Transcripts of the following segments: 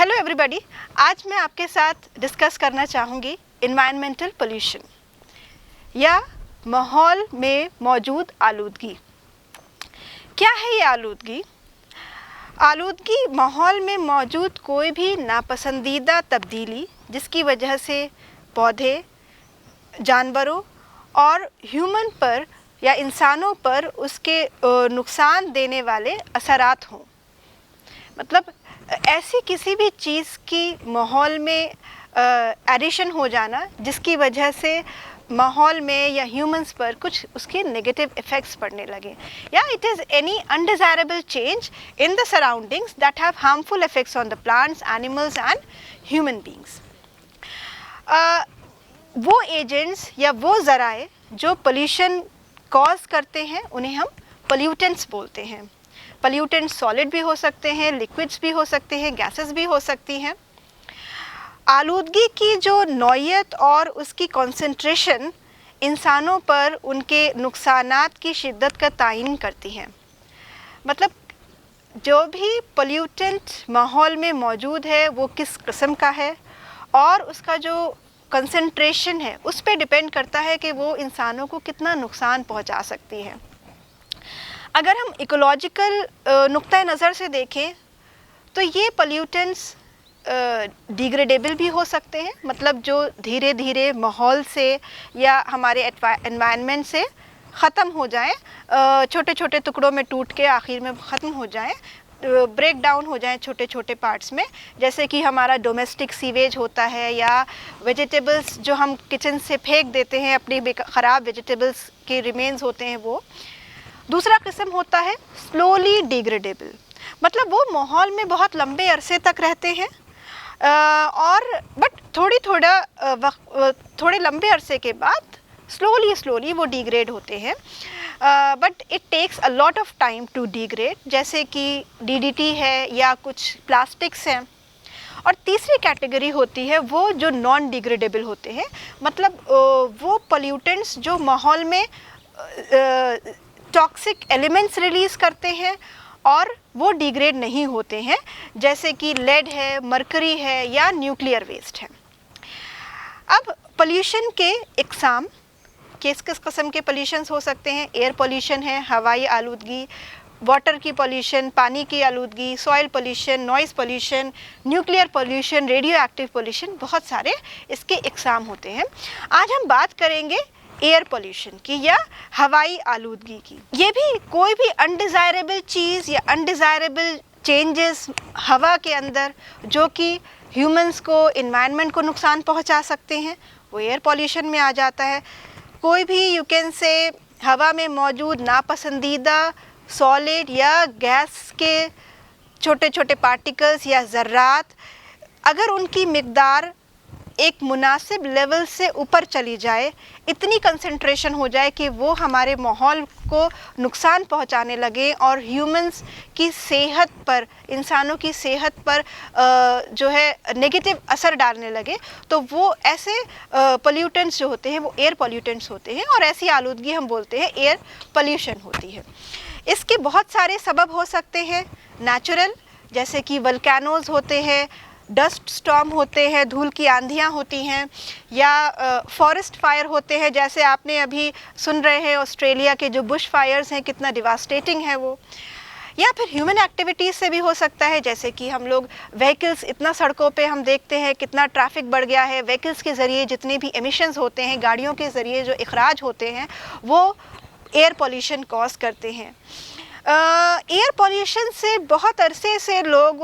Hello everybody, आज मैं आपके साथ डिस्कस करना चाहूँगी इन्वायरमेंटल पोल्यूशन या माहौल में मौजूद आलूदगी। क्या है ये आलूदगी? आलूदगी माहौल में मौजूद कोई भी नापसंदीदा तब्दीली जिसकी वजह से पौधे, जानवरों और ह्यूमन पर या इंसानों पर उसके नुकसान देने वाले असरात हों। मतलब ऐसी किसी भी चीज़ की माहौल में एडिशन हो जाना जिसकी वजह से माहौल में या ह्यूमंस पर कुछ उसके नेगेटिव इफ़ेक्ट्स पड़ने लगे, या it is any undesirable change in the surroundings that have harmful effects on the plants, animals and human beings. वो एजेंट्स या वो ज़राए जो पोल्यूशन कॉज करते हैं उन्हें हम पोल्यूटेंट्स बोलते हैं। पोल्यूटेंट्स सॉलिड भी हो सकते हैं, लिक्विड्स भी हो सकते हैं, गैसेस भी हो सकती हैं। आलूदगी की जो नौइयत और उसकी कंसंट्रेशन इंसानों पर उनके नुकसानात की शिद्दत का तयन करती है। मतलब जो भी पोल्यूटेंट माहौल में मौजूद है वो किस किस्म का है और उसका जो कंसंट्रेशन है उस पे डिपेंड करता है कि वो इंसानों को कितना नुकसान पहुंचा सकती है। अगर हम इकोलॉजिकल नुक्ता नज़र से देखें तो ये पोल्यूटेंट्स डिग्रेडेबल भी हो सकते हैं, मतलब जो धीरे धीरे माहौल से या हमारे एनवायरनमेंट से ख़त्म हो जाएं, छोटे छोटे टुकड़ों में टूट के आखिर में ख़त्म हो जाएं, ब्रेक डाउन हो जाएं छोटे छोटे पार्ट्स में, जैसे कि हमारा डोमेस्टिक सीवेज होता है या वेजिटेबल्स जो हम किचन से फेंक देते हैं, अपनी ख़राब वेजिटेबल्स के रिमेन्स होते हैं वो। दूसरा किस्म होता है स्लोली डिग्रेडेबल, मतलब वो माहौल में बहुत लंबे अरसे तक रहते हैं और बट थोड़े लंबे अरसे के बाद स्लोली वो डिग्रेड होते हैं, but it takes a lot of time to degrade, जैसे कि डीडीटी है या कुछ प्लास्टिक्स हैं। और तीसरी कैटेगरी होती है वो जो नॉन डिग्रेडेबल होते हैं, मतलब वो पोल्यूटेंट्स जो माहौल में टॉक्सिक एलिमेंट्स रिलीज़ करते हैं और वो डिग्रेड नहीं होते हैं, जैसे कि लेड है, मरकरी है या न्यूक्लियर वेस्ट है। अब पोल्यूशन के इकसाम किस किस्म के पोल्यूशंस हो सकते हैं? एयर पोल्यूशन है, हवाई आलूदगी, वाटर की पोल्यूशन, पानी की आलूदगी, soil pollution, noise pollution, nuclear pollution, radio active pollution, बहुत सारे इसके इकसाम होते हैं। आज हम बात करेंगे एयर पोल्यूशन की या हवाई आलूदगी की। ये भी कोई भी अनडिज़ायरेबल चीज़ या अनडिज़ायरेबल चेंजेस हवा के अंदर जो कि ह्यूमंस को, इन्वायरमेंट को नुकसान पहुंचा सकते हैं, वो एयर पोल्यूशन में आ जाता है। कोई भी यू कैन से हवा में मौजूद नापसंदीदा सॉलिड या गैस के छोटे छोटे पार्टिकल्स या ज़र्रात, अगर उनकी मिक़दार एक मुनासिब लेवल से ऊपर चली जाए, इतनी कंसंट्रेशन हो जाए कि वो हमारे माहौल को नुकसान पहुंचाने लगे और ह्यूमंस की सेहत पर, इंसानों की सेहत पर जो है नेगेटिव असर डालने लगे, तो वो ऐसे पोल्यूटेंट्स जो होते हैं वो एयर पोल्यूटेंट्स होते हैं और ऐसी आलूदगी हम बोलते हैं एयर पोल्यूशन होती है। इसके बहुत सारे सबब हो सकते हैं, नेचुरल जैसे कि वल्केनोज़ होते हैं, डस्ट स्टॉर्म होते हैं, धूल की आंधियाँ होती हैं, या फॉरेस्ट फायर होते हैं, जैसे आपने अभी सुन रहे हैं ऑस्ट्रेलिया के जो बुश फायर्स हैं कितना डिवास्टेटिंग है वो। या फिर ह्यूमन एक्टिविटीज़ से भी हो सकता है, जैसे कि हम लोग व्हीकल्स, इतना सड़कों पे हम देखते हैं कितना ट्रैफिक बढ़ गया है, व्हीकल्स के ज़रिए जितने भी एमिशंस होते हैं, गाड़ियों के ज़रिए जो इखराज होते हैं वो एयर पोल्यूशन कॉज करते हैं। एयर पोल्यूशन से बहुत अरसे से लोग,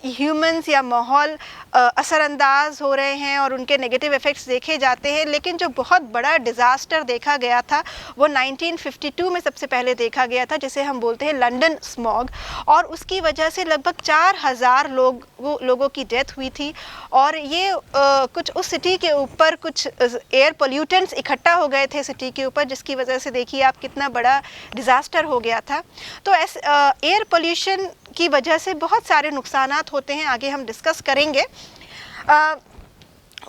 ह्यूमंस या माहौल असरअंदाज हो रहे हैं और उनके नेगेटिव इफ़ेक्ट्स देखे जाते हैं, लेकिन जो बहुत बड़ा डिज़ास्टर देखा गया था वो 1952 में सबसे पहले देखा गया था, जिसे हम बोलते हैं लंदन स्मॉग, और उसकी वजह से लगभग 4000 लोगों की डेथ हुई थी। और ये कुछ उस सिटी के ऊपर कुछ एयर पोल्यूटेंट्स इकट्ठा हो गए थे सिटी के ऊपर, जिसकी वजह से देखिए आप कितना बड़ा डिज़ास्टर हो गया था। तो एयर पोल्यूशन की वजह से बहुत सारे नुकसानात होते हैं, आगे हम डिस्कस करेंगे।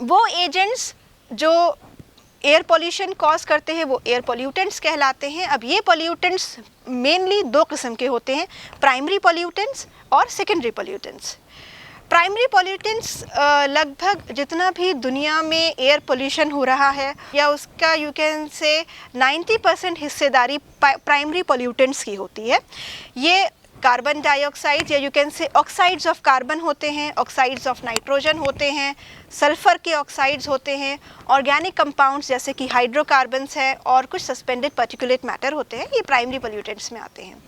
वो एजेंट्स जो एयर पोल्यूशन कॉज करते हैं वो एयर पोल्यूटेंट्स कहलाते हैं। अब ये पोल्यूटेंट्स मेनली दो किस्म के होते हैं, प्राइमरी पोल्यूटेंट्स और सेकेंडरी पोल्यूटेंट्स। प्राइमरी पॉल्यूटेंट्स लगभग जितना भी दुनिया में एयर पोल्यूशन हो रहा है या उसका यू कैन से 90% हिस्सेदारी प्राइमरी पॉल्यूटेंट्स की होती है। ये कार्बन डाइऑक्साइड या you can say oxides of carbon होते हैं, ऑक्साइड्स ऑफ नाइट्रोजन होते हैं, सल्फ़र के ऑक्साइड्स होते हैं, ऑर्गेनिक कंपाउंड्स जैसे कि हाइड्रोकार्बन्स है और कुछ सस्पेंडेड पार्टिकुलेट मैटर होते हैं, ये प्राइमरी पॉल्यूटेंट्स में आते हैं।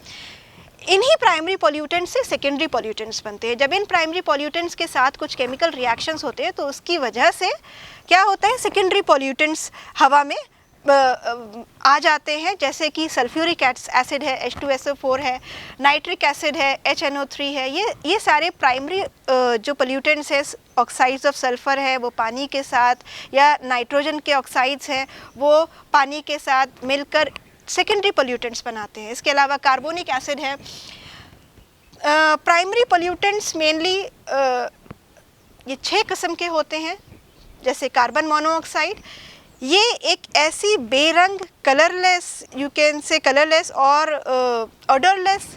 इन्हीं प्राइमरी पॉल्यूटेंट्स से सेकेंडरी पॉल्यूटेंट्स बनते हैं। जब इन प्राइमरी पॉल्यूटेंट्स के साथ कुछ केमिकल रिएक्शंस होते हैं तो उसकी वजह से क्या होता है, सेकेंडरी पॉल्यूटेंट्स हवा में आ जाते हैं, जैसे कि सल्फ्यूरिक एसिड है, H2SO4 है, नाइट्रिक एसिड है, HNO3 है। ये सारे प्राइमरी जो पॉल्यूटेंट्स है, ऑक्साइड्स ऑफ सल्फ़र है वो पानी के साथ, या नाइट्रोजन के ऑक्साइड्स हैं वो पानी के साथ मिलकर सेकेंडरी पॉल्यूटेंट्स बनाते हैं। इसके अलावा कार्बोनिक एसिड है। प्राइमरी पॉल्यूटेंट्स मेनली ये 6 किस्म के होते हैं, जैसे कार्बन मोनोऑक्साइड। ये एक ऐसी बेरंग colourless, you can say colourless और ऑडरलेस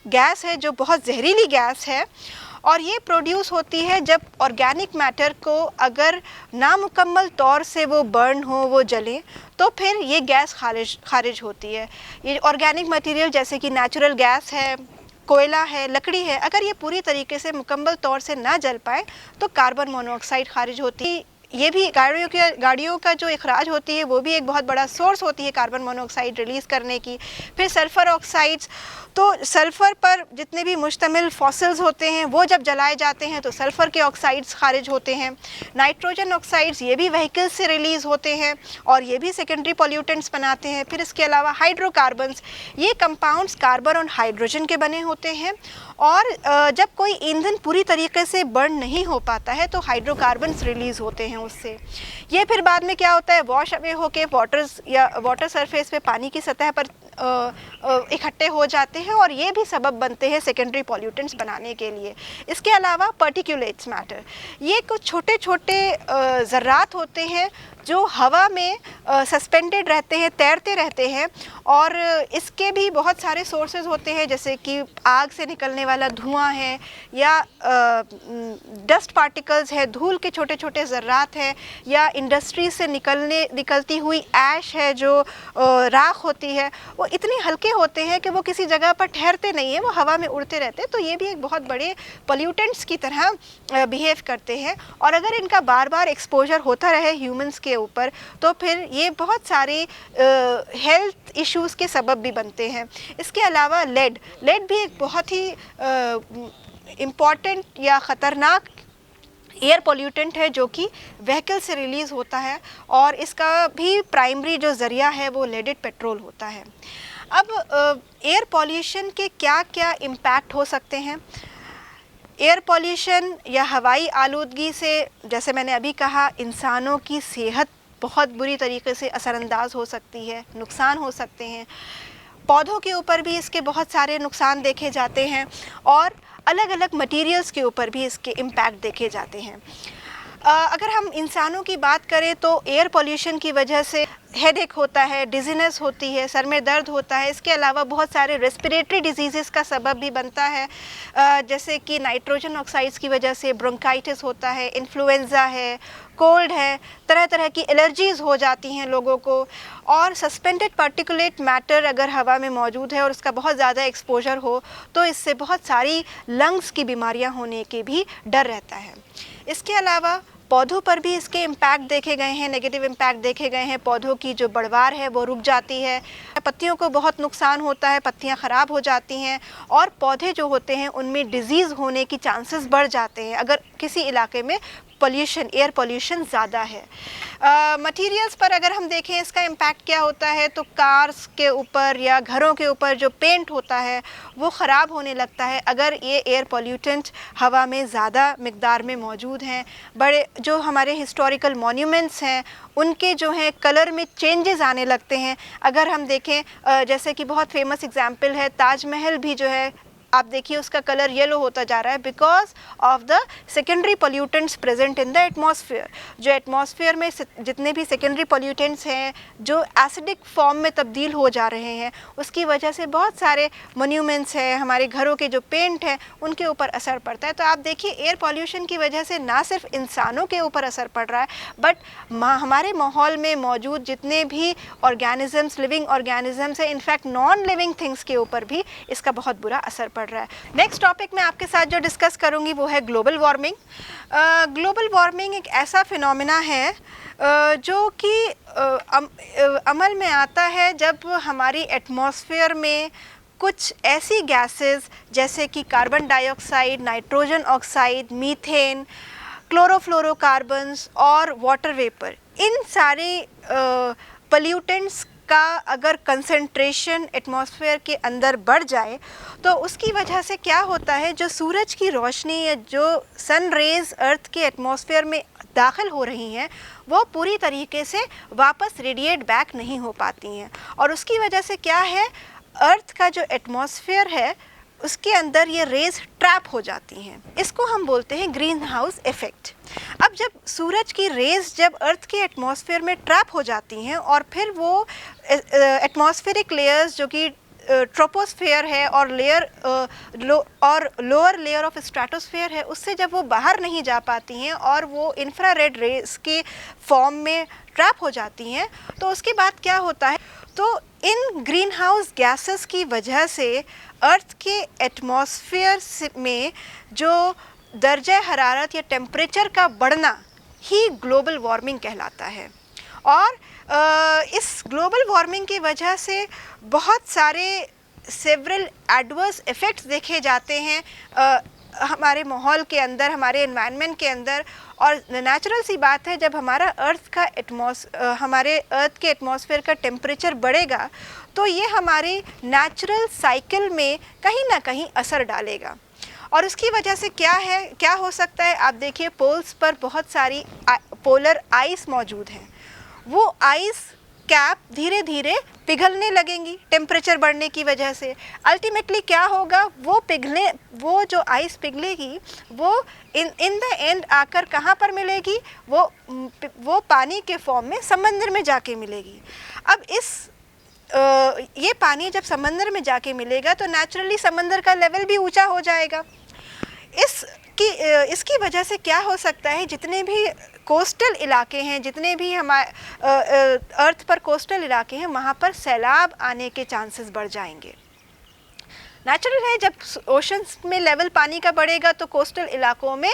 गैस है जो बहुत जहरीली गैस है, और ये प्रोड्यूस होती है जब ऑर्गेनिक मैटर को अगर नामुकम्मल तौर से वो बर्न हो, वो जले, तो फिर ये गैस खारिज होती है। ये ऑर्गेनिक मटेरियल जैसे कि नेचुरल गैस है, कोयला है, लकड़ी है, अगर ये पूरी तरीके से मुकम्मल तौर से ना जल पाए तो कार्बन मोनोऑक्साइड खारिज होती है। ये भी गाड़ियों का जो इखराज होती है वो भी एक बहुत बड़ा सोर्स होती है कार्बन मोनोऑक्साइड रिलीज़ करने की। फिर सल्फ़र ऑक्साइड्स, तो सल्फ़र पर जितने भी मुश्तमिल फॉसिल्स होते हैं वो जब जलाए जाते हैं तो सल्फ़र के ऑक्साइड्स खारिज होते हैं। नाइट्रोजन ऑक्साइड्स ये भी व्हीकल्स से रिलीज़ होते हैं और ये भी सेकेंडरी पॉल्यूटेंट्स बनाते हैं। फिर इसके अलावा हाइड्रोकार्बन्स, ये कंपाउंड्स कार्बन और हाइड्रोजन के बने होते हैं, और जब कोई ईंधन पूरी तरीके से बर्न नहीं हो पाता है तो हाइड्रोकार्बन्स रिलीज़ होते हैं उससे। ये फिर बाद में क्या होता है, वॉश अवे होके वाटर सरफेस पे पानी की सतह पर इकट्ठे हो जाते हैं, और ये भी सबब बनते हैं सेकेंडरी पॉल्यूटेंट्स बनाने के लिए। इसके अलावा पार्टिकुलेट्स मैटर, ये कुछ छोटे छोटे ज़र्रात होते हैं जो हवा में सस्पेंडेड रहते हैं, तैरते रहते हैं, और इसके भी बहुत सारे सोर्सेज होते हैं, जैसे कि आग से निकलने वाला धुआं है, या डस्ट पार्टिकल्स है, धूल के छोटे छोटे ज़र्रात हैं, या इंडस्ट्री से निकलती हुई ऐश है जो राख होती है, वो इतने हल्के होते हैं कि वो किसी जगह पर ठहरते नहीं हैं, वो हवा में उड़ते रहते हैं। तो ये भी एक बहुत बड़े पॉल्यूटेंट्स की तरह बिहेव करते हैं, और अगर इनका बार बार एक्सपोजर होता रहे ह्यूमंस के ऊपर तो फिर ये बहुत सारे हेल्थ इश्यूज़ के सबब भी बनते हैं। इसके अलावा लेड भी एक बहुत ही इम्पॉर्टेंट या ख़तरनाक एयर पोल्यूटेंट है जो कि व्हीकल से रिलीज़ होता है, और इसका भी प्राइमरी जो ज़रिया है वो लेडेड पेट्रोल होता है। अब एयर पॉल्यूशन के क्या क्या इम्पैक्ट हो सकते हैं। एयर पॉल्यूशन या हवाई आलूदगी से, जैसे मैंने अभी कहा, इंसानों की सेहत बहुत बुरी तरीके से असरअंदाज हो सकती है, नुकसान हो सकते हैं। पौधों के ऊपर भी इसके बहुत सारे नुकसान देखे जाते हैं, और अलग अलग मटेरियल्स के ऊपर भी इसके इम्पैक्ट देखे जाते हैं। अगर हम इंसानों की बात करें तो एयर पोल्यूशन की वजह से हेडेक होता है, डिजीनेस होती है, सर में दर्द होता है। इसके अलावा बहुत सारे रेस्पिरेटरी डिजीज़ का सबब भी बनता है, जैसे कि नाइट्रोजन ऑक्साइड्स की वजह से ब्रोंकाइटिस होता है, इन्फ्लुएंज़ा है, कोल्ड है, तरह तरह की एलर्जीज़ हो जाती हैं लोगों को। और सस्पेंडेड पार्टिकुलेट मैटर अगर हवा में मौजूद है और उसका बहुत ज़्यादा एक्सपोजर हो तो इससे बहुत सारी लंग्स की बीमारियां होने के भी डर रहता है। इसके अलावा पौधों पर भी इसके इम्पैक्ट देखे गए हैं, नेगेटिव इम्पैक्ट देखे गए हैं। पौधों की जो बढ़वार है वो रुक जाती है, पत्तियों को बहुत नुकसान होता है, पत्तियां ख़राब हो जाती हैं, और पौधे जो होते हैं उनमें डिज़ीज़ होने की चांसेस बढ़ जाते हैं अगर किसी इलाके में एयर पोल्यूशन ज़्यादा है। मटीरियल्स पर अगर हम देखें इसका इम्पैक्ट क्या होता है, तो कार्स के ऊपर या घरों के ऊपर जो पेंट होता है वो ख़राब होने लगता है अगर ये एयर पोल्यूटेंट हवा में ज़्यादा मिक़दार में मौजूद हैं। बड़े जो हमारे हिस्टोरिकल मॉन्यूमेंट्स हैं उनके जो हैं कलर में चेंजेस आने लगते हैं। अगर हम देखें जैसे कि बहुत फेमस एग्जांपल है ताज महल भी जो है آپ دیکھیے اس کا کلر یلو ہوتا جا رہا ہے because of the secondary pollutants present in the atmosphere. جو ایٹماسفیئر میں جتنے بھی سیکنڈری پولیوٹنٹس ہیں جو ایسیڈک فارم میں تبدیل ہو جا رہے ہیں, اس کی وجہ سے بہت سارے مونیومنٹس ہیں, ہمارے گھروں کے جو پینٹ ہیں ان کے اوپر اثر پڑتا ہے. تو آپ دیکھیے ایئر پولیوشن کی وجہ سے نہ صرف انسانوں کے اوپر اثر پڑ رہا ہے بٹ ہمارے ماحول میں موجود جتنے بھی آرگینزمس, لیونگ آرگینزمس ہیں, انفیکٹ نان لیونگ تھنگس کے اوپر بھی اس کا بہت برا اثر پڑ رہا ہے. نیکسٹ ٹاپک میں آپ کے ساتھ جو ڈسکس کروں گی وہ ہے گلوبل وارمنگ. گلوبل وارمنگ ایک ایسا فینومینا ہے جو کہ عمل میں آتا ہے جب ہماری ایٹماسفیئر میں کچھ ایسی گیسز جیسے کہ carbon dioxide, nitrogen oxide, methane, chlorofluorocarbons اور واٹر ویپر, ان سارے پلیوٹنٹس کا اگر کنسنٹریشن ایٹماسفیئر کے اندر بڑھ جائے تو اس کی وجہ سے کیا ہوتا ہے, جو سورج کی روشنی یا جو سن ریز ارتھ کے ایٹماسفیئر میں داخل ہو رہی ہیں وہ پوری طریقے سے واپس ریڈیٹ بیک نہیں ہو پاتی ہیں, اور اس کی وجہ سے کیا ہے, ارتھ کا جو ایٹماسفیئر ہے اس کے اندر یہ ریز ٹریپ ہو جاتی ہیں. اس کو ہم بولتے ہیں گرین ہاؤس ایفیکٹ. اب جب سورج کی ریز جب ارتھ کے ایٹماسفیئر میں ٹریپ ہو جاتی ہیں اور پھر وہ ایٹماسفیئرک لیئرز جو کہ ٹروپوسفیئر ہے اور لوور لیئر آف اسٹریٹوسفیئر ہے, اس سے جب وہ باہر نہیں جا پاتی ہیں اور وہ انفرا ریڈ ریز کے فارم میں ٹریپ ہو جاتی ہیں, تو اس کے بعد کیا ہوتا ہے, تو ان گرین ہاؤس گیسز کی وجہ سے ارتھ کے ایٹماسفیئر میں جو درجہ حرارت یا ٹیمپریچر کا بڑھنا ہی گلوبل وارمنگ کہلاتا ہے. اور اس گلوبل وارمنگ کی وجہ سے بہت سارے سیورل ایڈورس ایفیکٹس دیکھے جاتے ہیں ہمارے ماحول کے اندر, ہمارے انوائرمنٹ کے اندر. اور نیچرل سی بات ہے, جب ہمارا ہمارے ارتھ کے ایٹماسفیئر کا ٹیمپریچر بڑھے گا تو یہ ہماری نیچرل سائیکل میں کہیں نہ کہیں اثر ڈالے گا. اور اس کی وجہ سے کیا ہو سکتا ہے, آپ دیکھیے پولز پر بہت ساری پولر آئس موجود ہیں, وہ آئس کیپ دھیرے دھیرے پگھلنے لگیں گی ٹیمپریچر بڑھنے کی وجہ سے. الٹیمیٹلی کیا ہوگا, وہ جو آئس پگھلے گی وہ ان دا اینڈ آ کر کہاں پر ملے گی, وہ پانی کے فارم میں سمندر میں جا کے ملے گی. اب یہ پانی جب سمندر میں جا کے ملے گا تو نیچرلی سمندر کا لیول بھی اونچا ہو جائے گا. اس کی وجہ سے کیا ہو سکتا ہے, جتنے بھی کوسٹل علاقے ہیں, جتنے بھی ارتھ پر کوسٹل علاقے ہیں, وہاں پر سیلاب آنے کے چانسز بڑھ جائیں گے. نیچرل ہے, جب اوشنس میں لیول پانی کا بڑھے گا تو کوسٹل علاقوں میں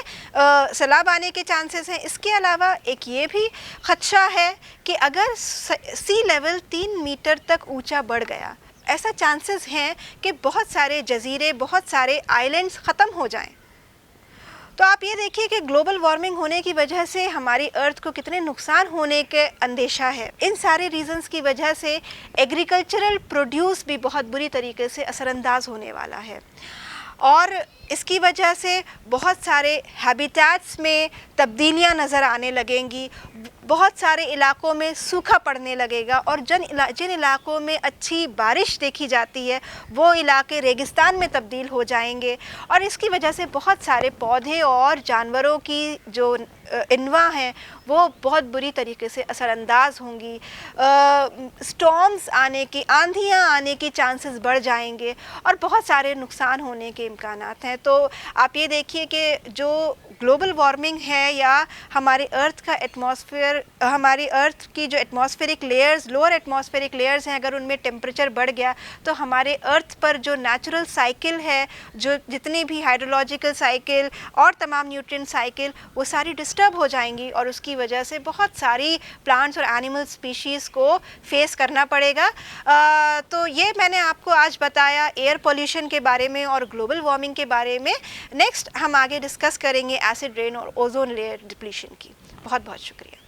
سیلاب آنے کے چانسز ہیں. اس کے علاوہ ایک یہ بھی خدشہ ہے کہ اگر سی لیول 3 میٹر تک اونچا بڑھ گیا, ایسا چانسز ہیں کہ بہت سارے جزیرے, بہت سارے آئلینڈز ختم ہو جائیں. تو آپ یہ دیکھیے کہ گلوبل وارمنگ ہونے کی وجہ سے ہماری ارتھ کو کتنے نقصان ہونے کے اندیشہ ہے. ان سارے ریزنز کی وجہ سے ایگریکلچرل پروڈیوس بھی بہت بری طریقے سے اثر انداز ہونے والا ہے, اور اس کی وجہ سے بہت سارے ہیبیٹیٹس میں تبدیلیاں نظر آنے لگیں گی, بہت سارے علاقوں میں سوکھا پڑنے لگے گا, اور جن علاقوں میں اچھی بارش دیکھی جاتی ہے وہ علاقے ریگستان میں تبدیل ہو جائیں گے, اور اس کی وجہ سے بہت سارے پودے اور جانوروں کی جو انواع ہیں وہ بہت بری طریقے سے اثر انداز ہوں گی. سٹارمز آنے کی, آندھیاں آنے کی چانسز بڑھ جائیں گے, اور بہت سارے نقصان ہونے کے امکانات ہیں. تو آپ یہ دیکھیے کہ جو گلوبل وارمنگ ہے یا ہمارے ارتھ کا ایٹماسفیئر, ہماری ارتھ کی جو atmospheric layers, lower atmospheric layers ہیں, اگر ان میں ٹیمپریچر بڑھ گیا تو ہمارے ارتھ پر جو نیچرل سائیکل ہے, جو جتنی بھی ہائیڈرولوجیکل سائیکل اور تمام نیوٹرین سائیکل, وہ ساری ڈسٹرب ہو جائیں گی, اور اس کی وجہ سے بہت ساری پلانٹس اور اینیمل اسپیشیز کو فیس کرنا پڑے گا. تو یہ میں نے آپ کو آج بتایا ایئر پولیوشن کے بارے میں اور گلوبل وارمنگ کے بارے میں. نیکسٹ ہم آگے ڈسکس کریں گے ایسڈ رین اور اوزون لیئر ڈپلیشن کی. بہت بہت شکریہ.